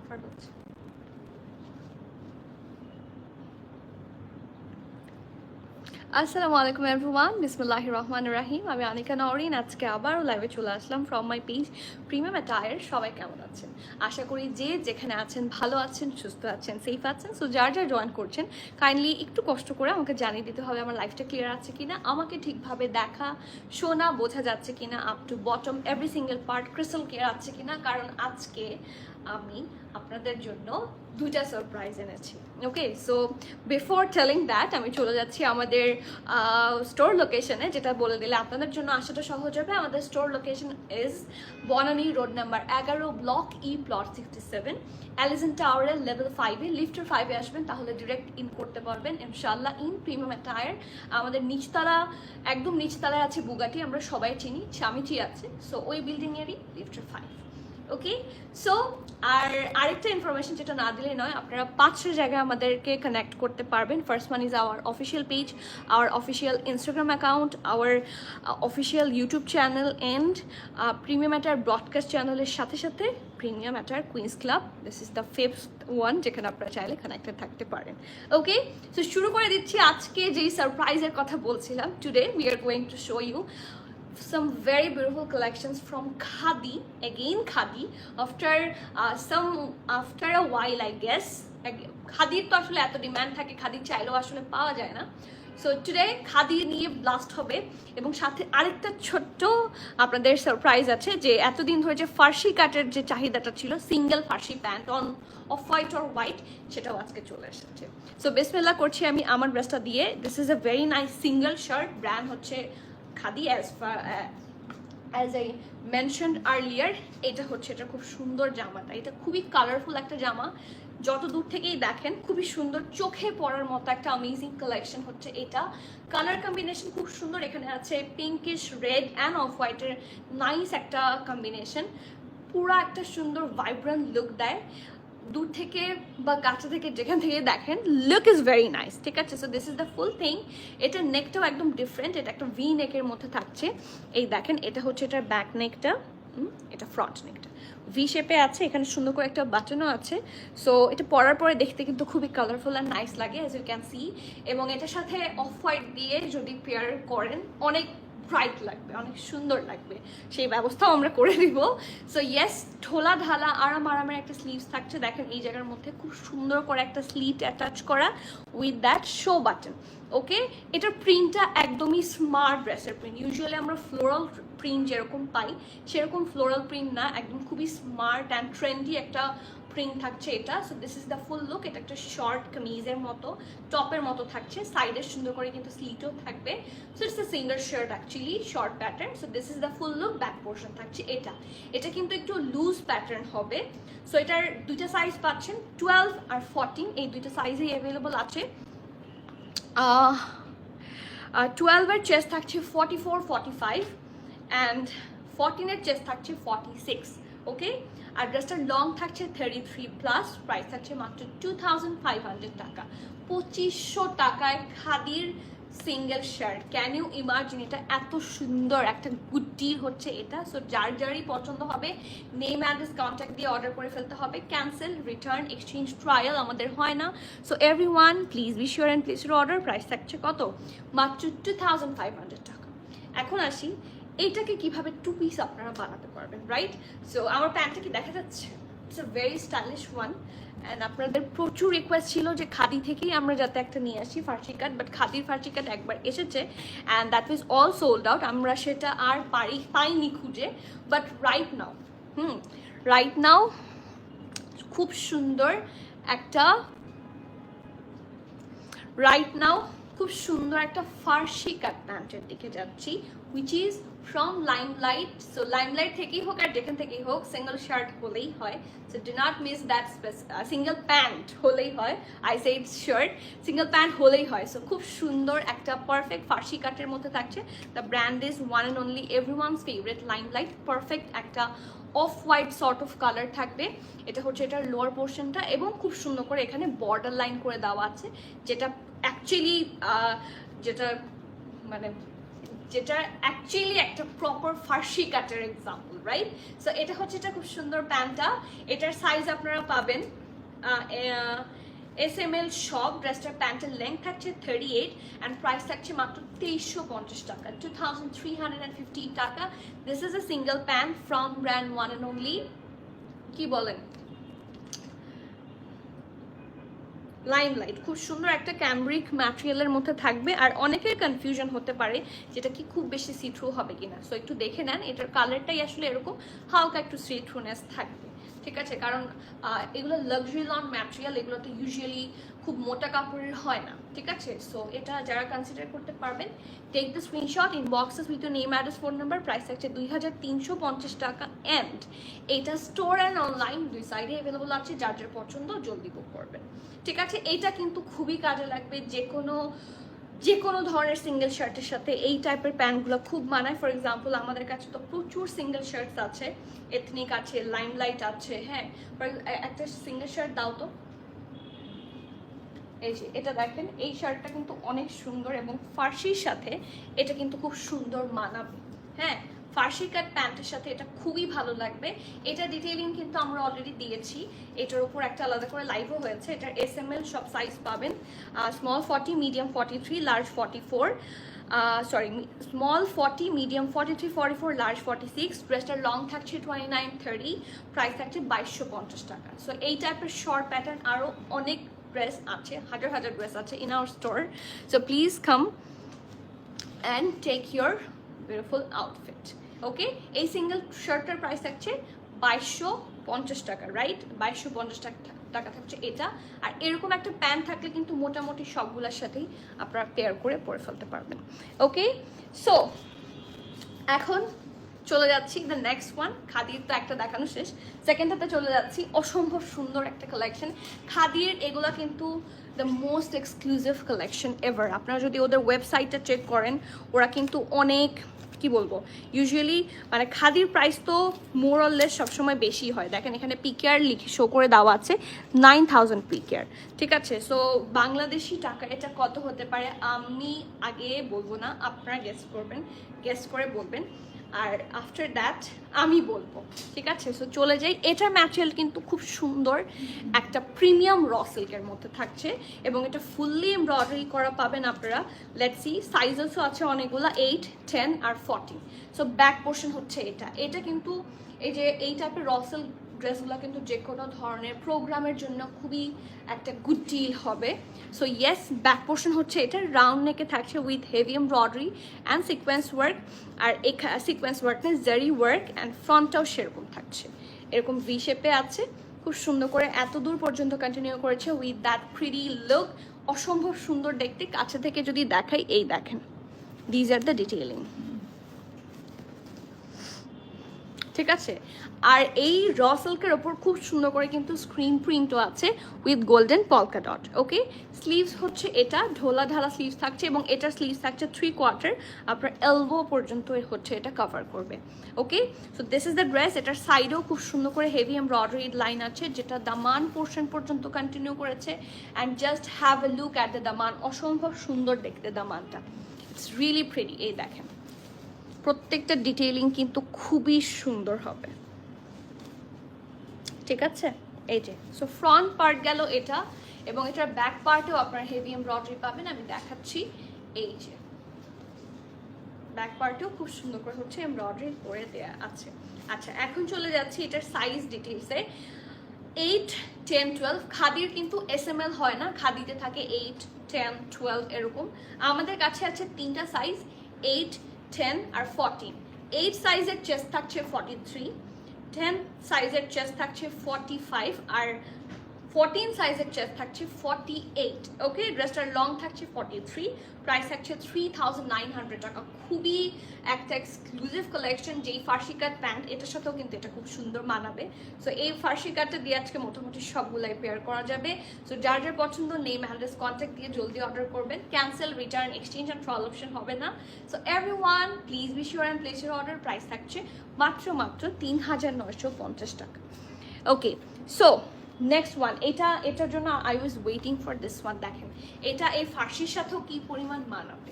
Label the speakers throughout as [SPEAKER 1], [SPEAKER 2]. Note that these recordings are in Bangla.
[SPEAKER 1] অফার হচ্ছে। আসসালামু আলাইকুম এভরিওয়ান, বিসমিল্লাহির রহমানির রহিম। আমি আনিকা নওরিন, আজকে আবারও লাইভে চলে আসলাম from my page premium attire. সবাই কেমন আছেন? আশা করি যে যেখানে আছেন ভালো আছেন, সুস্থ আছেন, সেফ আছেন। সো যার যার জয়েন করছেন কাইন্ডলি একটু কষ্ট করে আমাকে জানিয়ে দিতে হবে আমার লাইফটা ক্লিয়ার আছে কিনা, আমাকে ঠিকভাবে দেখা শোনা বোঝা যাচ্ছে কিনা, up to bottom every single part crystal clear আছে কিনা। কারণ আজকে আমি আপনাদের জন্য দুইটা সারপ্রাইজ এনেছি। ওকে, সো বিফোর টেলিং দ্যাট আমি চলে যাচ্ছি আমাদের স্টোর লোকেশনে, যেটা বলে দিলে আপনাদের জন্য আসাটা সহজ হবে। আমাদের store location is Banani road number 11, block E, plot 67, অ্যালিজন টাওয়ারের লেভেল 5-এ, লিফটের 5-এ আসবেন, তাহলে ডিরেক্ট ইন করতে পারবেন ইনশাল্লাহ। In premium attire. আমাদের নিচতলা, একদম নিচতলায় আছে বুগাটি, আমরা সবাই চিনি, স্বামীজি আছে। সো ওই বিল্ডিংয়েরই লিফটের 5। ওকে, সো আর আরেকটা ইনফরমেশন যেটা না দিলে নয়, আপনারা 5টা জায়গায় আমাদেরকে কানেক্ট করতে পারবেন। First one is our official page, our official Instagram account, our official YouTube channel and premium attire broadcast চ্যানেলের সাথে সাথে premium attire queens club. This is the fifth one, যেখানে আপনারা চাইলে কানেক্টেড থাকতে পারেন। ওকে, সো শুরু করে দিচ্ছি আজকে যেই সারপ্রাইজের কথা বলছিলাম। Today we are going to show you some very beautiful collections from khadi, again khadi, after a while I guess. খাদির তো আসলে এত ডিমান্ড থাকে, খাদি চাইলেও আসলে পাওয়া যায় না। সো টুডে খাদি নিয়ে ব্লাস্ট হবে, এবং সাথে আরেকটা ছোট্ট আপনাদের সারপ্রাইজ আছে, যে এতদিন ধরে যে ফার্সি কাটের যে চাহিদাটা ছিল, single Farsi pant on off white or white, সেটাও আজকে চলে এসেছে। সো বিসমিল্লাহ করছি আমি আমার ড্রেসটা দিয়ে। This is a very nice single shirt, brand হচ্ছে khadi. as I mentioned earlier, এটা হচ্ছে, এটা খুব সুন্দর জামাটা, এটা খুবই কালারফুল একটা জামা, যত দূর থেকেই দেখেন খুবই সুন্দর, চোখে পড়ার মতো একটা অ্যামেজিং কালেকশন হচ্ছে এটা। কালার কম্বিনেশন খুব সুন্দর, এখানে আছে পিঙ্কিশ রেড অ্যান্ড অফ হোয়াইটের নাইস একটা কম্বিনেশন, পুরো একটা সুন্দর ভাইব্রেন্ট লুক দেয়। দূর থেকে বা কাছে থেকে যেখান থেকে দেখেন, লুক ইজ ভেরি নাইস, ঠিক আছে। So this is the full thing. এটার নেকটাও একদম ডিফারেন্ট, এটা একটা ভি নেকের মধ্যে থাকছে। এই দেখেন, এটা হচ্ছে এটার ব্যাক নেকটা, এটা ফ্রন্ট নেকটা ভি শেপে আছে, এখানে সুন্দর করে একটা বাটনও আছে। সো এটা পরার পরে দেখতে কিন্তু খুবই কালারফুল অ্যান্ড নাইস লাগে, অ্যাজ ইউ ক্যান সি। এবং এটার সাথে অফ হোয়াইট দিয়ে যদি পেয়ার করেন, অনেক ব্রাইট লাগবে, অনেক সুন্দর লাগবে, সেই ব্যবস্থাও আমরা করে দিব। সো ইয়েস, ঢোলা ঢালা আরামের একটা স্লিভস থাকছে, দেখেন এই জায়গার মধ্যে খুব সুন্দর করে একটা স্লিট অ্যাটাচ করা উইথ দ্যাট শো বাটন। ওকে, এটার প্রিন্টটা একদমই স্মার্ট ড্রেসের প্রিন্ট। ইউজুয়ালি আমরা ফ্লোরাল প্রিন্ট যেরকম পাই, সেরকম ফ্লোরাল প্রিন্ট না, একদম খুবই স্মার্ট অ্যান্ড ট্রেন্ডি একটা প্রিন্ট থাকছে এটা। So this is the full look. এটা একটা শর্ট কামিজের মতো, টপের মতো থাকছে, সাইডে সুন্দর করে কিন্তু স্লিটও থাকবে। So it's a single shirt actually, short pattern. So this is the full look. Back portion থাকছে এটা, এটা কিন্তু একটু লুজ প্যাটার্ন হবে। সো এটার দুইটা সাইজ পাচ্ছেন, 12 আর 14, এই দুইটা সাইজেই অ্যাভেলেবল আছে। 12-এর চেস্ট থাকছে 44, 45 অ্যান্ড 14-এর চেস্ট থাকছে 46। ওকে, আর ড্রেসটার লং থাকছে 33+, প্রাইস থাকছে মাত্র 2500 টাকা। 2500 টাকায় খাদির single shirt, can you imagine? এটা এত সুন্দর একটা গুড ডিল হচ্ছে এটা। সো যার যারই পছন্দ হবে, নেম অ্যাড্রেস কন্ট্যাক্ট দিয়ে অর্ডার করে ফেলতে হবে। ক্যান্সেল, রিটার্ন, এক্সচেঞ্জ, ট্রায়াল আমাদের হয় না। So everyone please be sure and please order. Price থাকছে কত? মাত্র 2500 টাকা। এখন আসি, এইটাকে কিভাবে 2 পিস আপনারা বানাতে পারবেন, রাইট? সো আমার প্যান্টটা কি দেখা যাচ্ছে? It's a very stylish one, and আপনাদের প্রচুর রিকোয়েস্ট ছিল যে খাদি থেকেই আমরা যাতে একটা নিয়ে আসি ফার্সি কাট, বাট খাদির ফার্সি কাট একবার এসেছে and that was all sold out. আমরা সেটা আর পাইনি খুঁজে, বাট রাইট নাও খুব সুন্দর একটা ফার্সি কাট প্যান্টের দিকে যাচ্ছি, which is from limelight. So limelight থেকেই হোক আর যেখান থেকেই হোক, সিঙ্গেল শার্ট হলেই হয়। So do not miss that, single pant হলেই হয়, I said shirt, single pant হলেই হয়। সো খুব সুন্দর একটা পারফেক্ট ফার্সি কাটের মধ্যে থাকছে। The brand is one and only everyone's favourite Limelight. Perfect একটা off white sort of colour থাকবে। এটা হচ্ছে এটার লোয়ার পোর্শনটা, এবং খুব সুন্দর করে এখানে বর্ডার লাইন করে দেওয়া আছে, যেটা অ্যাকচুয়ালি যেটা মানে যেটা অ্যাকচুয়ালি একটা প্রপার ফার্সি কাটের এক্সাম্পল, রাইট? সো এটা হচ্ছে, এটা খুব সুন্দর প্যান্টটা। এটার সাইজ আপনারা পাবেন SML সব। ড্রেসটার প্যান্টের লেন্থ থাকছে 38 অ্যান্ড প্রাইস থাকছে মাত্র 2350 টাকা, 2350 টাকা। This is a single pant from brand one and only, কি বলেন, লাইমলাইট। খুব সুন্দর একটা ক্যামব্রিক ম্যাটেরিয়ালের মধ্যে থাকবে। আর অনেকের কনফিউশন হতে পারে যেটা কি খুব বেশি সি থ্রু হবে কিনা, সো একটু দেখে নেন। এটার কালারটাই আসলে এরকম হালকা একটু সি থ্রুনেস থাকবে, ঠিক আছে? কারণ এগুলো লাক্সারি লন ম্যাটেরিয়াল, এগুলো তো ইউজুয়ালি খুব মোটা কাপড়ের হয় না, ঠিক আছে? সো এটা যারা কনসিডার করতে পারবেন, take the screenshot, inboxes with your name, address, phone number. Price থাকছে 2350 টাকা অ্যান্ড এটা স্টোর অ্যান্ড অনলাইন দুই সাইডে অ্যাভেলেবল আছে। যার যার পছন্দ জলদি বুক করবেন, ঠিক আছে? এইটা কিন্তু খুবই কাজে লাগবে যে কোনো ধরনের সিঙ্গেল শার্টের সাথে। এই টাইপের প্যান্টগুলো খুব মানায়। ফর এক্সাম্পল আমাদের কাছে তো প্রচুর সিঙ্গেল শার্টস আছে, এথনিক আছে, লাইমলাইট আছে। হ্যাঁ, একটা সিঙ্গেল শার্ট দাও তো। এই যে এটা দেখেন, এই শার্টটা কিন্তু অনেক সুন্দর এবং ফার্সির সাথে এটা কিন্তু খুব সুন্দর মানাবে। হ্যাঁ, ফার্সি কাট প্যান্টের সাথে এটা খুবই ভালো লাগবে। এটা ডিটেইলিং কিন্তু আমরা অলরেডি দিয়েছি, এটার উপর একটা আলাদা করে লাইভও হয়েছে। এটার SML সব সাইজ পাবেন, small 40, medium 43, large 44, small 40, medium 43, 44, large 46। ড্রেসটার লং থাকছে 29, 30, প্রাইস থাকছে 2250 টাকা। সো এই টাইপের শর্ট প্যাটার্ন আরও অনেক ড্রেস আছে, হাজার হাজার ড্রেস আছে in our store. So please come and take your beautiful outfit. Okay, এই সিঙ্গেল শার্টটার প্রাইস থাকছে 2250 টাকা, রাইট? 2250 টাকা থাকছে এটা। আর এরকম একটা প্যান্ট থাকলে কিন্তু মোটামুটি সবগুলোর সাথেই আপনারা পেয়ার করে পরে ফেলতে পারবেন। ওকে, সো এখন চলে যাচ্ছি দ্য নেক্সট ওয়ান। খাদির তো একটা দেখানো শেষ, সেকেন্ডটাতে চলে যাচ্ছি। অসম্ভব সুন্দর একটা কালেকশন খাদির। এগুলো কিন্তু the most exclusive collection ever. আপনারা যদি ওদের ওয়েবসাইটটা চেক করেন, ওরা কিন্তু অনেক, কি বলবো, ইউজুয়ালি মানে খাদির প্রাইস তো মোর অর লেস সবসময় বেশি হয়। দেখেন এখানে পিকেয়ার লিখে শো করে দেওয়া আছে 9000 পিকেয়ার, ঠিক আছে? সো বাংলাদেশি টাকা এটা কত হতে পারে আমি আগে বলবো না, আপনারা গেস করে বলবেন, আর আফটার দ্যাট আমি বলবো, ঠিক আছে? সো চলে যাই। এটার ম্যাটেরিয়াল কিন্তু খুব সুন্দর একটা প্রিমিয়াম র সিল্কের মধ্যে থাকছে এবং এটা ফুললি এমব্রয়ডারি করা পাবেন আপনারা। লেটস সি, সাইজেসও আছে অনেকগুলো, 8, 10 আর 14। সো ব্যাক পোর্শন হচ্ছে এটা কিন্তু এই যে এই টাইপের র সিল্ক ড্রেসগুলো কিন্তু যে কোনো ধরনের প্রোগ্রামের জন্য খুবই একটা গুড ডিল হবে। সো ইয়েস, ব্যাক পোর্শন হচ্ছে এটা রাউন্ড নেকে থাকছে with heavy embroidery and sequence work. আর সিকোয়েন্স ওয়ার্ক নেই, জারি ওয়ার্ক, অ্যান্ড ফ্রন্টটাও সেরকম থাকছে, এরকম ভি শেপে আছে। খুব সুন্দর করে এত দূর পর্যন্ত কন্টিনিউ করেছে উইথ দ্যাট প্রিটি লুক। অসম্ভব সুন্দর দেখতে। কাছে থেকে যদি দেখাই, এই দেখেন, দিজ আর দ্য ডিটেইলিং, ঠিক আছে? আর এই র সিল্কের ওপর খুব সুন্দর করে কিন্তু স্ক্রিন প্রিন্টও আছে with golden polka dot. Okay, sleeves হচ্ছে এটা ঢোলা ঢালা স্লিভস থাকছে এবং এটার স্লিভস থাকছে 3/4, আপনার এলবো পর্যন্ত হচ্ছে এটা কভার করবে। Okay, so this is the dress. এটার সাইডেও খুব সুন্দর করে হেভি এমব্রয়ডারি লাইন আছে যেটা দামান পোর্শন পর্যন্ত কন্টিনিউ করেছে। And just have a look at the দামান। অসম্ভব সুন্দর দেখতে দামানটা, ইটস রিয়েলি প্রিটি। এই দেখেন, প্রত্যেকটা ডিটেইলিং কিন্তু খুবই সুন্দর হবে, ঠিক আছে? এই যে, সো ফ্রন্ট পার্ট গেল এটা, এবং এটার ব্যাক পার্টেও আপনারা হেভি এমব্রয়ডারি পাবেন। আমি দেখাচ্ছি, এই যে ব্যাক পার্টেও খুব সুন্দর করে হচ্ছে এমব্রয়ডারি করে দেয়া আছে। আচ্ছা, এখন চলে যাচ্ছি এটার সাইজ ডিটেইলসে। 8, 10, 12। খাদির কিন্তু SML হয় না, খাদিতে থাকে 8, 10, 12 এরকম। আমাদের কাছে আছে তিনটা সাইজ, 8, 10 আর 14। 8 সাইজের চেস্ট থাকছে 43, 10 সাইজের চেস্ট থাকছে 45 আর 14 সাইজের চেস্ট থাকছে 48। ওকে, ড্রেসটার লং থাকছে 43, প্রাইস থাকছে 3900 টাকা। খুবই একটা এক্সক্লুসিভ কালেকশন। যেই ফার্সি কাট প্যান্ট, এটার সাথেও কিন্তু এটা খুব সুন্দর মানাবে। সো এই ফার্সি কাটটা দিয়ে আজকে মোটামুটি সবগুলাই পেয়ার করা যাবে। সো যার যার পছন্দ নেম, অ্যাড্রেস, কন্ট্যাক্ট দিয়ে জলদি অর্ডার করবেন। Cancel, return, exchange and trial option হবে না। So everyone please be sure and place your order. Price থাকছে মাত্র 3950 টাকা। ওকে, সো নেক্সট ওয়ান, এটার জন্য I was waiting for this one. দেখেন এটা এই ফার্সির সাথেও কি পরিমাণ মানাবে।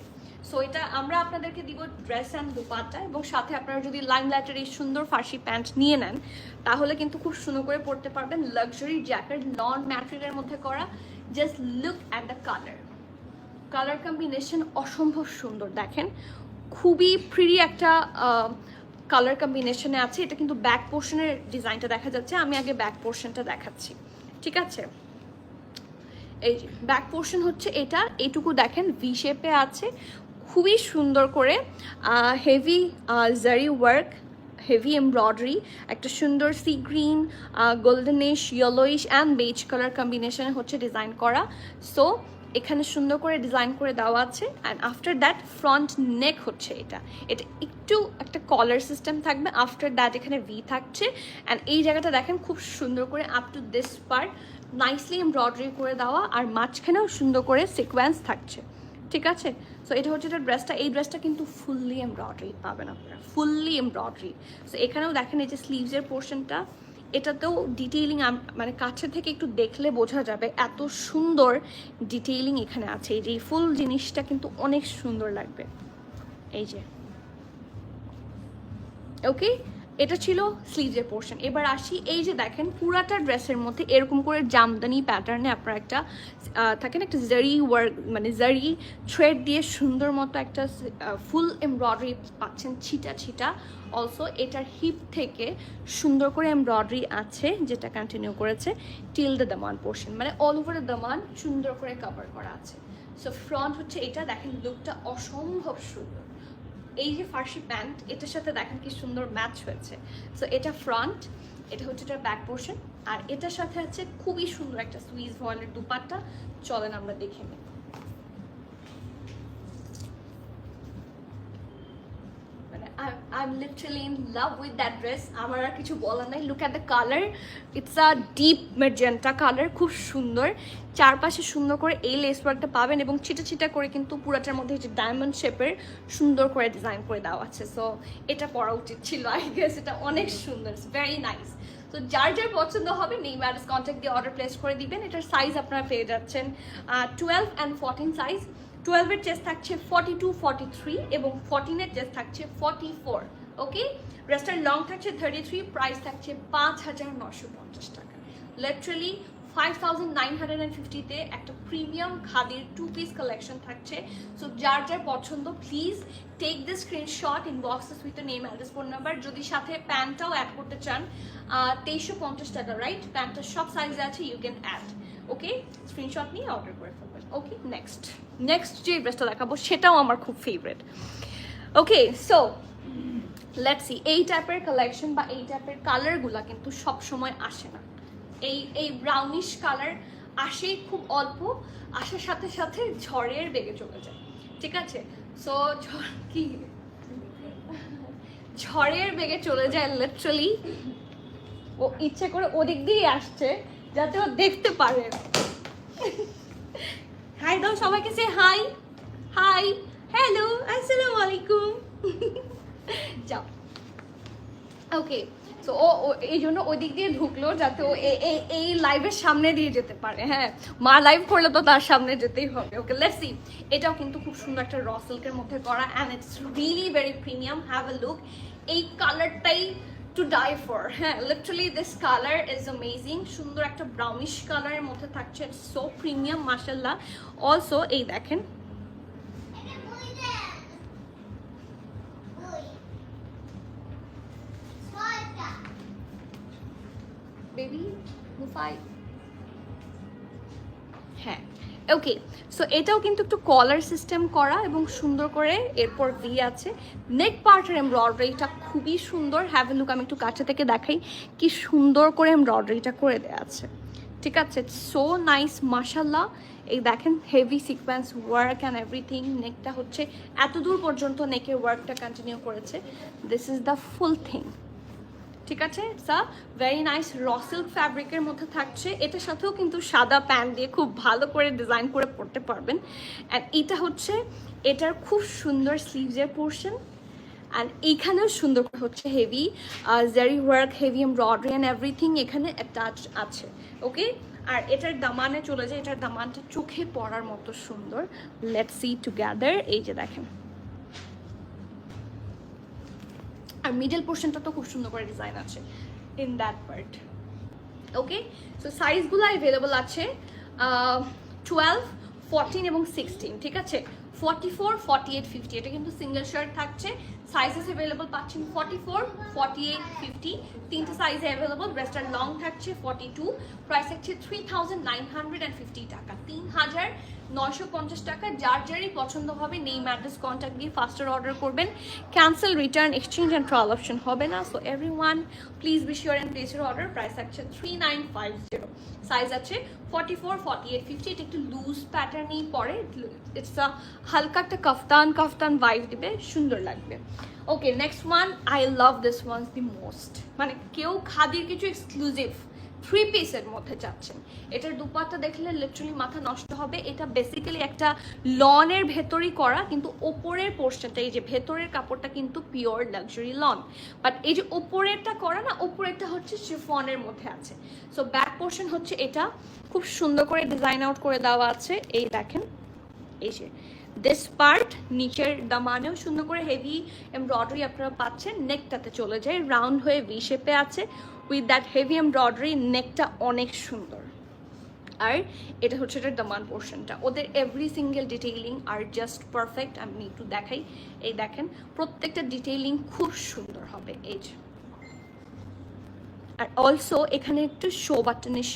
[SPEAKER 1] সো এটা আমরা আপনাদেরকে দিব ড্রেস অ্যান্ড দুপাট্টা, এবং সাথে আপনারা যদি লাইমলাইটের এই সুন্দর ফার্সি প্যান্ট নিয়ে নেন তাহলে কিন্তু খুব সুন্দর করে পরতে পারবেন। লাক্সারি জ্যাকেট, নন ম্যাটেরিয়ালের মধ্যে করা। Just look at the colour combination অসম্ভব সুন্দর। দেখেন খুবই প্রিটি একটা কালার কম্বিনেশনে আছে। এটা কিন্তু ব্যাক পোর্শনের ডিজাইনটা দেখা যাচ্ছে, আমি আগে ব্যাক পোর্শনটা দেখাচ্ছি, ঠিক আছে? এই যে ব্যাক পোর্শন হচ্ছে এটা, এইটুকু দেখেন ভি শেপে আছে, খুবই সুন্দর করে হেভি জারি ওয়ার্ক, হেভি এমব্রয়ডারি, একটা সুন্দর sea green, goldenish, yellowish and beige colour কম্বিনেশনে হচ্ছে ডিজাইন করা। সো এখানে সুন্দর করে ডিজাইন করে দেওয়া আছে। অ্যান্ড আফটার দ্যাট ফ্রন্ট নেক হচ্ছে এটা একটু একটা কলার সিস্টেম থাকবে। আফটার দ্যাট এখানে ভি থাকছে, অ্যান্ড এই জায়গাটা দেখেন খুব সুন্দর করে up to this part nicely embroidery করে দেওয়া, আর মাঝখানেও সুন্দর করে সিকোয়েন্স থাকছে, ঠিক আছে? সো এটা হচ্ছে এটা ড্রেসটা। এই ড্রেসটা কিন্তু ফুললি এমব্রয়ডারি পাবেন আপনারা, ফুললি এমব্রয়ডারি। সো এখানেও দেখেন এই যে স্লিভসের পোর্শনটা, এটাতেও ডিটেইলিং মানে কাছে থেকে একটু দেখলে বোঝা যাবে এত সুন্দর ডিটেইলিং এখানে আছে। এই যে ফুল জিনিসটা কিন্তু অনেক সুন্দর লাগবে। এই যে ওকে, এটা ছিল স্লিভসের পোর্শন। এবার আসি, এই যে দেখেন পুরাটা ড্রেসের মধ্যে এরকম করে জামদানি প্যাটার্নে আপনার একটা থাকেন একটা জারি ওয়ার্ক, মানে জারি থ্রেড দিয়ে সুন্দর মতো একটা ফুল এমব্রয়ডারি পাচ্ছেন, ছিটা ছিটা। অলসো এটার হিপ থেকে সুন্দর করে এমব্রয়ডারি আছে, যেটা কন্টিনিউ করেছে টিল দ্য দামান পোর্শন, মানে অল ওভার দ্য দামান সুন্দর করে কভার করা আছে। সো ফ্রন্ট হচ্ছে এটা, দেখেন লুকটা অসম্ভব সুন্দর। এই যে ফার্সি প্যান্ট, এটার সাথে দেখেন কি সুন্দর ম্যাচ হয়েছে। সো এটা ফ্রন্ট, এটা হচ্ছে এটার ব্যাক পোর্শন, আর এটার সাথে আছে খুবই সুন্দর একটা সুইস ভয়েলের দুপাট্টা। চলেন আমরা দেখে নিই। I'm literally in love with that dress. আমার আর কিছু বলার নাই। Look at the colour, it's a deep magenta colour, খুব সুন্দর। চারপাশে সুন্দর করে এই লেস ওয়ার্কটা পাবেন, এবং ছিটা ছিটা করে কিন্তু পুরাটার মধ্যে যে ডায়মন্ড শেপের সুন্দর করে ডিজাইন করে দেওয়া আছে। সো এটা পরা উচিত ছিল, আই গেস। এটা অনেক সুন্দর, ইটস ভেরি নাইস। তো যার যার পছন্দ হবে নেই ম্যারেজ কন্ট্যাক্ট দিয়ে অর্ডার প্লেস করে দিবেন। এটার সাইজ আপনারা পেয়ে যাচ্ছেন 12 and 14 সাইজ। 12-এর চেস্ট থাকছে 42, 43, এবং 14-এর চেস্ট থাকছে 44। ওকে, ড্রেসটার লং থাকছে 33, প্রাইস থাকছে 5,950 টাকা। লিটারালি 5,950-তে একটা প্রিমিয়াম খাদির 2-পিস কালেকশন থাকছে। সো যার যার পছন্দ please take the screenshot, inbox this with name, address, phone number. যদি সাথে প্যান্টটাও অ্যাড করতে চান 2350 টাকা, রাইট? প্যান্টটা সব সাইজে আছে, you can add. Okay, screenshot নিয়ে অর্ডার করে ফেলবেন। ওকে, নেক্সট যে ড্রেসটা দেখাবো সেটাও আমার খুব favourite. Okay, so let's see. এই টাইপের কালেকশন বা এই টাইপের কালারগুলা কিন্তু সব সময় আসে না। এই ব্রাউনিশ কালার আসেই খুব অল্প, আসার সাথে সাথে ঝড়ের বেগে চলে যায়, ঠিক আছে? সো ঝড়ের বেগে চলে যায় লিটারালি। ও ইচ্ছে করে ওদিক দিয়ে আসছে যাতে ও দেখতে পারে। হাই দাও সবাইকে, সে হাই, হাই, হ্যালো, আসসালামু আলাইকুম। যাও। ওকে, সো ও এই জন্য ওই দিক দিয়ে ঢুকলো যাতে ও এই লাইভের সামনে দিয়ে যেতে পারে। হ্যাঁ, মা লাইভ করলে তো তার সামনে যেতেই হবে। ওকে, লেটস সি। এটাও কিন্তু খুব সুন্দর একটা র সিল্কের মধ্যে করা, and it's really very premium. Have a look. এই কালারটাই টু ডাই ফর। হ্যাঁ, literally this colour is amazing. সুন্দর একটা ব্রাউনিশ কালারের মধ্যে থাকছে, সো প্রিমিয়াম মাশাআল্লাহ। অলসো এই দেখেন, বেবি মুফাই। হ্যাঁ, ওকে, সো এটাও কিন্তু একটু কলার সিস্টেম করা এবং সুন্দর করে এরপর ভি আছে। নেক পার্টের এমব্রয়ডারিটা খুবই সুন্দর। হ্যাভ এ লুক, আমি একটু কাছে থেকে দেখাই কি সুন্দর করে এমব্রয়ডারিটা করে দেওয়া আছে, ঠিক আছে? সো নাইস মাশাআল্লাহ। এই দেখেন heavy sequence work and everything. নেকটা হচ্ছে এত দূর পর্যন্ত নেকের ওয়ার্কটা কন্টিনিউ করেছে। This is the full thing, ঠিক আছে? It's a very nice raw silk ফ্যাব্রিকের মধ্যে থাকছে। এটার সাথেও কিন্তু সাদা প্যান্ট দিয়ে খুব ভালো করে ডিজাইন করে পরতে পারবেন। অ্যান্ড এটা হচ্ছে এটার খুব সুন্দর স্লিভসের পোর্শন, অ্যান্ড এইখানেও সুন্দর হচ্ছে হেভি জারি work, heavy embroidery and everything এখানে অ্যাটাচ আছে। ওকে, আর এটার দামানে চলে যায়, এটার দামানটা চোখে পড়ার মতো সুন্দর। Let's see together. এই যে দেখেন, আর মিডল পোর্শনটা তো খুব সুন্দর করে ডিজাইন আছে in that part. Okay, so সাইজগুলো অ্যাভেলেবল আছে 12, 14 এবং 16, ঠিক আছে? 44, 48, 50 এটা কিন্তু সিঙ্গেল শার্ট থাকছে। সাইজেস অ্যাভেলেবল পাচ্ছেন 44, 48, 50, তিনটে সাইজে অ্যাভেলেবল। ড্রেসটা লং থাকছে 42, প্রাইস থাকছে 3950 টাকা, 3950 টাকা। যার যারই পছন্দ হবে নেম অ্যাড্রেস কন্ট্যাক্ট দিয়ে ফাস্টার অর্ডার করবেন। Cancel, return, exchange and trial option হবে না। So everyone please be sure and place your order. Price থাকছে 3950, সাইজ আছে 44, 48, 50। এটা একটু লুজ প্যাটার্নই পরে, ইটস আ হালকা একটা কাফতান ভাইব দিবে, সুন্দর লাগবে। Okay, next one, I love this one the most. মানে কেউ খাদির কিছু এক্সক্লুসিভ 3 পিসের মধ্যে চাচ্ছেন, এটার দুপাট্টা দেখলে লিটারালি মাথা নষ্ট হবে। এটা বেসিক্যালি একটা লনের ভেতরই করা, কিন্তু ওপরের পোর্শনটা, এই যে ভেতরের কাপড়টা কিন্তু পিওর লাক্সারি লন, বাট এই যে ওপরেরটা করা না, ওপরেরটা হচ্ছে শিফনের মধ্যে আছে। সো ব্যাক পোর্শন হচ্ছে এটা, খুব সুন্দর করে ডিজাইন আউট করে দেওয়া আছে। এই দেখেন, এই যে দিস পার্ট, নিচের দামানেও সুন্দর করে হেভি এমব্রয়ডারি আপনারা পাচ্ছেন। নেকটাতে চলে যায় রাউন্ড হয়ে ভি শেপে আছে উইথ দ্যাট হেভি এমব্রয়ডারি। নেকটা অনেক সুন্দর। আর এটা হচ্ছে এটার দামান পোর্শনটা। ওদের এভরি সিঙ্গেল ডিটেইলিং আর জাস্ট পারফেক্ট। আমি একটু দেখাই, এই দেখেন প্রত্যেকটা ডিটেইলিং খুব সুন্দর হবে। এই যে, আর অলসো এখানে একটু শো বাটনিশ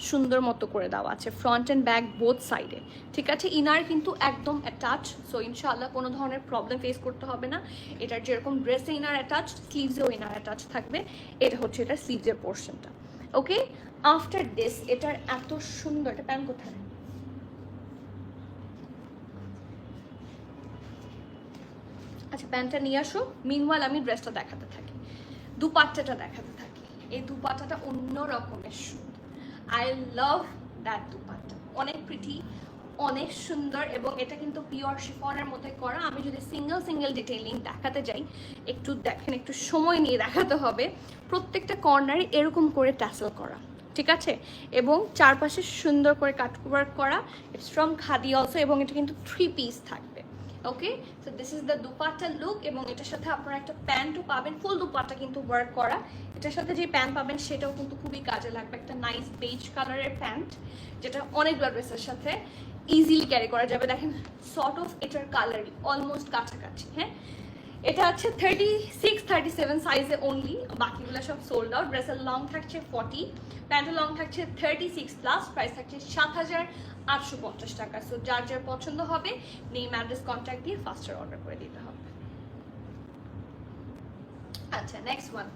[SPEAKER 1] সুন্দর মতো করে দেওয়া আছে ফ্রন্ট অ্যান্ড ব্যাক বোথ সাইডে, ঠিক আছে? ইনার কিন্তু একদম অ্যাটাচ, সো ইনশাআল্লাহ কোনো ধরনের প্রবলেম ফেস করতে হবে না। এটার যেরকম ড্রেসে ইনার অ্যাটাচ, স্লিভসেও ইনার অ্যাটাচ থাকবে। এটা হচ্ছে এটা স্লিভসের পোর্শনটা। ওকে, আফটার দিস এটার এত সুন্দর, এটা প্যান্ট কোথায়? আচ্ছা, প্যান্টটা নিয়ে আসো, মিনওয়াইল আমি ড্রেসটা দেখাতে থাকি, দুপাট্টাটা দেখাতে থাকি। এই দুপাট্টাটা অন্য রকমের সুন্দর। আই লাভ দ্যাট দুপাট্টা, অনেক প্রিটি, অনেক সুন্দর। এবং এটা কিন্তু পিওর শিফনের মধ্যে করা। আমি যদি সিঙ্গেল ডিটেইলিং দেখাতে যাই, একটু দেখেন, একটু সময় নিয়ে দেখাতে হবে। প্রত্যেকটা কর্নারে এরকম করে ট্যাসেল করা, ঠিক আছে? এবং চারপাশে সুন্দর করে কাটওয়ার্ক করা। ইটস ফ্রম খাদি অলসো, এবং এটা কিন্তু 3 পিস থাকবে। Okay, so this is the dupatta look. এবং এটার সাথে আপনারা একটা প্যান্টও পাবেন, ফুল দুপাট্টা কিন্তু ওয়ার্ক করা। এটার সাথে যে প্যান্ট পাবেন সেটাও কিন্তু খুবই কাজে লাগবে, একটা নাইস বেজ কালারের প্যান্ট, যেটা অনেকগুলো ড্রেসের সাথে ইজিলি ক্যারি করা যাবে। দেখেন সর্ট অফ এটার কালারই অলমোস্ট কাছাকাছি। হ্যাঁ, এটা আছে 36, 37 সাইজে অনলি, বাকিগুলো সব সোল্ড আউট। ড্রেসের লং থাকছে 40, প্যান্টের লং থাকছে 36 প্লাস। প্রাইস থাকছে 7850 টাকা। সো যার যার পছন্দ হবে নেম অ্যাড্রেস কন্ট্যাক্ট দিয়ে ফাস্টার অর্ডার করে দিতে হবে। আচ্ছা, নেক্সট ওয়ান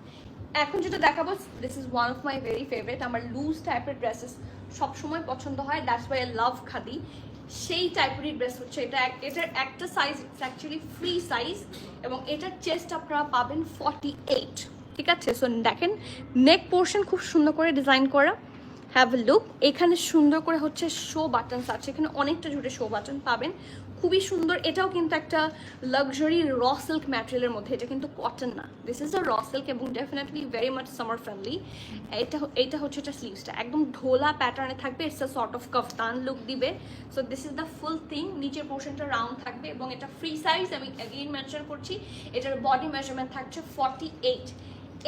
[SPEAKER 1] এখন যেটা দেখাবো, this is one of my very favourite. আমার লুজ টাইপের ড্রেসেস সবসময় পছন্দ হয়, that's why I love khadi. সেই টাইপেরই ড্রেস হচ্ছে এটা। এটার একটা সাইজ অ্যাকচুয়ালি ফ্রি সাইজ, এবং এটার চেস্ট আপনারা পাবেন 48, ঠিক আছে? সো দেখেন নেক পোর্শন খুব সুন্দর করে ডিজাইন করা, হ্যাভ এ লুক। এখানে সুন্দর করে হচ্ছে শো বাটনস আছে, এখানে অনেকটা জুড়ে শো বাটন পাবেন, খুবই সুন্দর। এটাও কিন্তু একটা লাক্সারি র সিল্ক ম্যাটেরিয়ালের মধ্যে, এটা কিন্তু কটন না, this is a raw silk, এবং definitely very much summer friendly. এইটা হচ্ছে এটা স্লিভসটা একদম ঢোলা প্যাটার্নে থাকবে, it's a sort of kaftan look দিবে। So this is the full thing. নিচের পোর্শনটা রাউন্ড থাকবে, এবং এটা ফ্রি সাইজ। আমি অ্যাগেইন মেনশন করছি, এটার বডি মেজারমেন্ট থাকছে 48।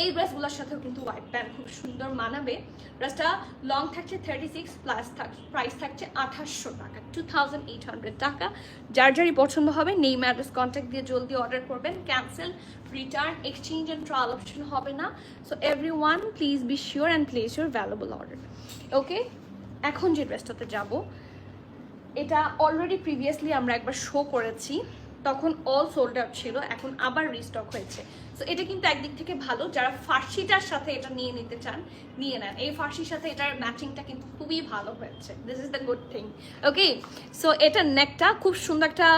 [SPEAKER 1] এই ড্রেসগুলোর সাথেও কিন্তু হোয়াইট প্যান্ট খুব সুন্দর মানাবে। ড্রেসটা লং থাকছে 36 প্লাস, প্রাইস থাকছে 2800 টাকা, 2800 টাকা। যার যারই পছন্দ হবে নেম অ্যাড্রেস কন্ট্যাক্ট দিয়ে জলদি অর্ডার করবেন। Cancel, return, exchange and trial option হবে না। So everyone please be sure and place your valuable order. Okay, এখন যে ড্রেসটাতে যাব, এটা অলরেডি প্রিভিয়াসলি আমরা একবার শো করেছি, তখন অল সোল্ড আউট ছিল, এখন আবার রিস্টক হয়েছে। সো এটা কিন্তু একদিক থেকে ভালো, যারা ফার্সিটার সাথে এটা নিয়ে নিতে চান নিয়ে নেন। এই ফার্সির সাথে এটার ম্যাচিংটা কিন্তু খুবই ভালো হয়েছে, this is the good thing. Okay, so এটার নেকটা খুব সুন্দর একটা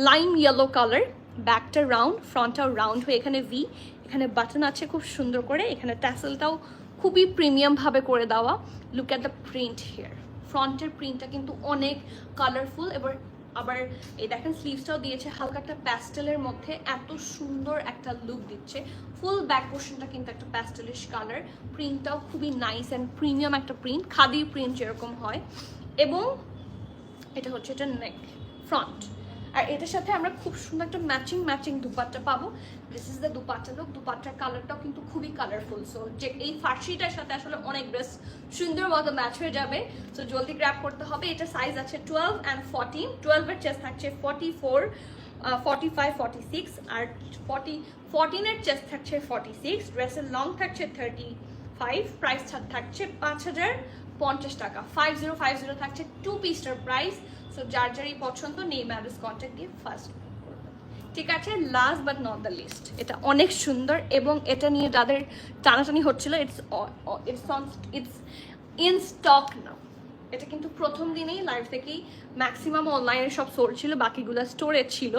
[SPEAKER 1] লাইম ইয়েলো কালার, ব্যাকটা রাউন্ড, ফ্রন্টটাও রাউন্ড হয়ে এখানে ভি, এখানে বাটন আছে খুব সুন্দর করে, এখানে ট্যাসেলটাও খুবই প্রিমিয়ামভাবে করে দেওয়া। Look at the print here, ফ্রন্টের প্রিন্টটা কিন্তু অনেক কালারফুল, আবার এই দেখেন স্লিভসটাও দিয়েছে হালকা একটা প্যাস্টেলের মধ্যে, এত সুন্দর একটা লুক দিচ্ছে। ফুল ব্যাক পোর্শনটা কিন্তু একটা প্যাস্টেলিশ কালার, প্রিন্টটাও খুবই নাইস অ্যান্ড প্রিমিয়াম একটা প্রিন্ট, খাদি প্রিন্ট যেরকম হয়। এবং এটা হচ্ছে এটা নেক ফ্রন্ট, আর এটার সাথে আমরা খুব সুন্দর একটা ম্যাচিং দুপাট্টা পাবো। This is the dupatta look. দুপাট্টার কালারটাও কিন্তু খুবই কালারফুল, সো যে এই ফার্সিটার সাথে আসলে অনেক ড্রেস সুন্দর মতো ম্যাচ হয়ে যাবে। সো জলদি গ্র্যাব করতে হবে। এটা সাইজ আছে 12 and 14। 12-এর চেস্ট থাকছে 44, 45, 46, আর 14-এর চেস্ট থাকছে 46। ড্রেসের লং থাকছে 35। প্রাইস থাকছে 5050 টাকা। 5050 থাকছে 2 পিসটার প্রাইস। সো যার যারই পছন্দ নেই ম্যারেজ কন্ট্যাক্ট দিয়ে ফার্স্ট, ঠিক আছে। Last but not the least, এটা অনেক সুন্দর এবং এটা নিয়ে যাদের টানাটানি হচ্ছিল, ইটস ইন স্টক নাও। এটা কিন্তু প্রথম দিনেই লাইভ থেকেই ম্যাক্সিমাম অনলাইনে সব সোল্ড ছিল, বাকিগুলো স্টোরে ছিল,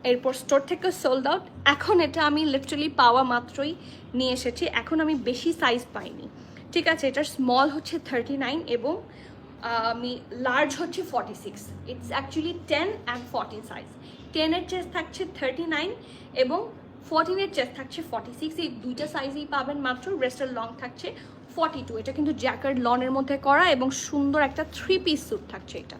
[SPEAKER 1] এরপর স্টোর থেকে সোল্ড আউট। এখন এটা আমি লিটারালি পাওয়া মাত্রই নিয়ে এসেছি, এখন আমি বেশি সাইজ পাইনি, ঠিক আছে। এটার স্মল হচ্ছে 39 এবং আমি লার্জ হচ্ছে 46। It's actually 10 and 14 size. 10-এর চেস্ট থাকছে 39 এবং 14-এর চেস্ট থাকছে 46। এই দুইটা সাইজেই পাবেন মাত্র। রেস্টের লং থাকছে 42। এটা কিন্তু জ্যাকেট লনের মধ্যে করা এবং সুন্দর একটা 3 পিস স্যুট থাকছে। এটা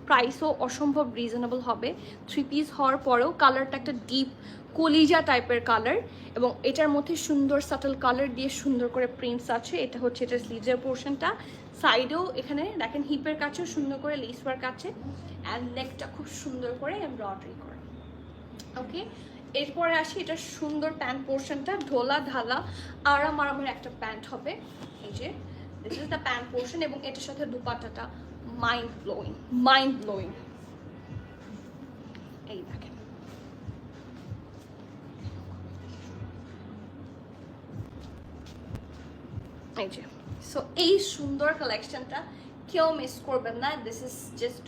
[SPEAKER 1] প্রাইসও অসম্ভব রিজনেবল হবে। 3 পিস হওয়ার পরেও কালারটা একটা ডিপ কলিজা টাইপের কালার এবং এটার মধ্যে সুন্দর সাটল কালার দিয়ে সুন্দর করে প্রিন্টস আছে। এটা হচ্ছে এটা স্লিভসের পোর্শনটা। সাইডেও এখানে দেখেন হিপের কাছেও সুন্দর করে লেস ওয়ার্ক আছে অ্যান্ড নেকটা খুব সুন্দর করে এমব্রয়ডারি করে। ওকে, এরপরে আসি এটা সুন্দর প্যান্ট পোর্শনটা, ঢোলা ঢালা আরামের একটা প্যান্ট হবে। এই যে this is the pant portion এবং এটার সাথে দুপাট্টাটা মাইন্ড ব্লোয়িং। এই দেখেন, এই যে সো এই সুন্দর কালেকশনটা কেউ মিস করবেন না। This is just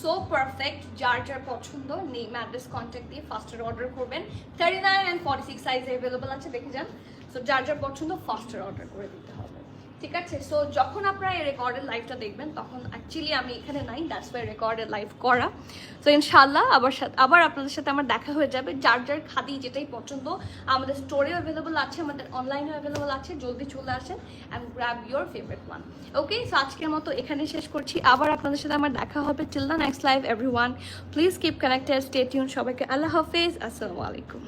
[SPEAKER 1] so perfect. যার যার পছন্দ নেম অ্যাড্রেস কন্ট্যাক্ট দিয়ে ফাস্টার অর্ডার করবেন। 39 and 46 সাইজ অ্যাভেলেবল আছে, দেখে যান। সো যার যার পছন্দ ফাস্টার অর্ডার করে দিতে হবে, ঠিক আছে। সো যখন আপনারা এই রেকর্ডেড লাইভটা দেখবেন তখন অ্যাকচুয়ালি আমি এখানে নাই, দ্যাটস ওয়াই রেকর্ডেড লাইভ করা। সো ইনশাল্লাহ আবার আপনাদের সাথে আমার দেখা হয়ে যাবে। যার যার খাদি যেটাই পছন্দ আমাদের স্টোরেও অ্যাভেলেবল আছে, আমাদের অনলাইনেও অ্যাভেলেবল আছে। জলদি চলে আসেন and grab your favourite one. Okay, so আজকের মতো এখানে শেষ করছি। আবার আপনাদের সাথে আমার দেখা হবে। Till the next live everyone, please keep connected, stay tune. সবাইকে আল্লাহ হাফেজ, আসসালামু আলাইকুম।